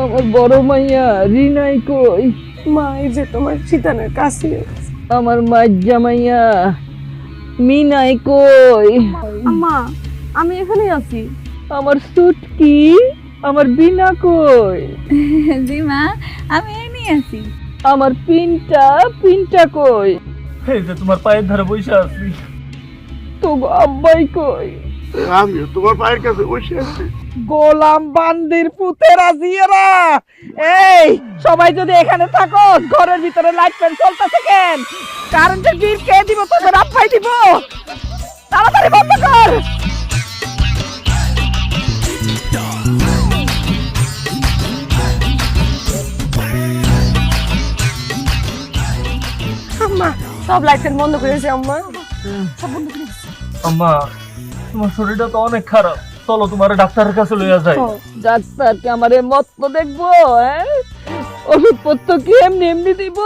আমার বড় মাইয়া রিনাই কই? মা এই যে তোমার শীতানের কাছে। আমার মাইজা মাইয়া মিনাই কই? আম্মা আমি এখানেই আছি। আমার সুটকি, আমার বিনা কই? জি মা, আমি এমনি আছি। আমার পিনটা কই? এই যে তোমার পায়ের ধারে বসে আছি। তো আব্বাই কই? আমিও তোমার পায়ের কাছে বসে আছি। গোলাম বান্দির পুতেরা জিয়েরা, এই সবাই যদি এখানে থাকো, ঘরের ভিতরে লাইট ফ্যান চলতেছে কেন? কারেন্টের বিল কে দিব? তোদের আব্বাই দিব। তাড়াতাড়ি বন্ধ কর। আম্মা সব লাইট ফ্যান বন্ধ করেছে আম্মা। সব বন্ধ করে দিছে। আম্মা তোমার শরীরটা তো অনেক খারাপ, চলো তোমার ডাক্তারের কাছে লইয়া যাই। ডাক্তারকে আমার মত দেখবো? ওষুধপত্র কি এমনি এমনি দিব?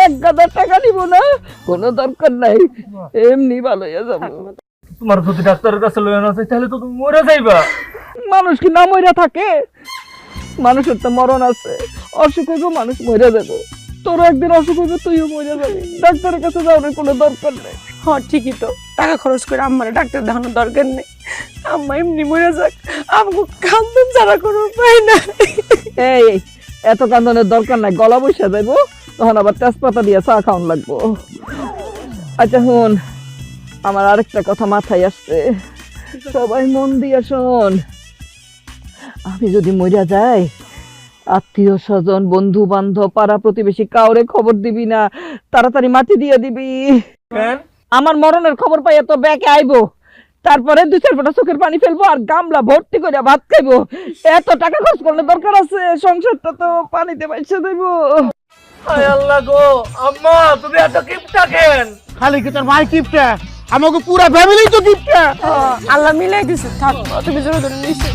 1000 টাকা দিব না, কোনো দরকার নাই, এমনি ভালো হয়ে যাবো। তোমার যদি ডাক্তারের কাছে লইয়া না যাই তাহলে তো তুমি মরে যাইবা। মানুষ কি না মইরা থাকে? মানুষের তো মরণ আছে, অসুখ হইব মানুষ মরে যাবে। তোর একদিন অসুখ হইবে, তুইও মরে যাবি। ডাক্তারের কাছে যাওয়ার কোনো দরকার নেই। হ্যাঁ ঠিকই তো, টাকা খরচ করে আম্মার ডাক্তার দেখানোর দরকার নেই। আম্মা এমনি মরে যাক, আমাকে কান্দন ছাড়া কোনো উপায় নাই। এই এত কান্দনের দরকার নাই, গলা বসে যাইব, তখন আবার তেজপাতা দিয়ে চা খাওয়ান লাগবো। আচ্ছা শুন, আমার আরেকটা কথা মাথায় আসছে, সবাই মন দিয়ে শোন। আমি যদি মরিয়া যাই, আত্মীয় স্বজন, বন্ধু বান্ধব, পাড়া প্রতিবেশী কাউরে খবর দিবি না, তাড়াতাড়ি মাটি দিয়ে দিবি। কেন? আমার মরণের খবর পাইয়া তো ব্যাকে আইবো, তারপরে 2-4 ফোঁটা চোখের পানি ফেলবো আর গামলা ভর্তি করে ভাত খাইবো। এত টাকা খরচ করলে দরকার আছে? সংসারটা তো পানিতে বাইসে দেব। হায় আল্লাহ গো, আম্মা তুমি এত কিপটা কেন? খালি কি তোর ভাই কিপটা? আমাকে পুরা ফ্যামিলি তো কিপটা। আল্লাহ মিলাই দিছে, থাক তুমি জোরে ধরে নিশ্চয়।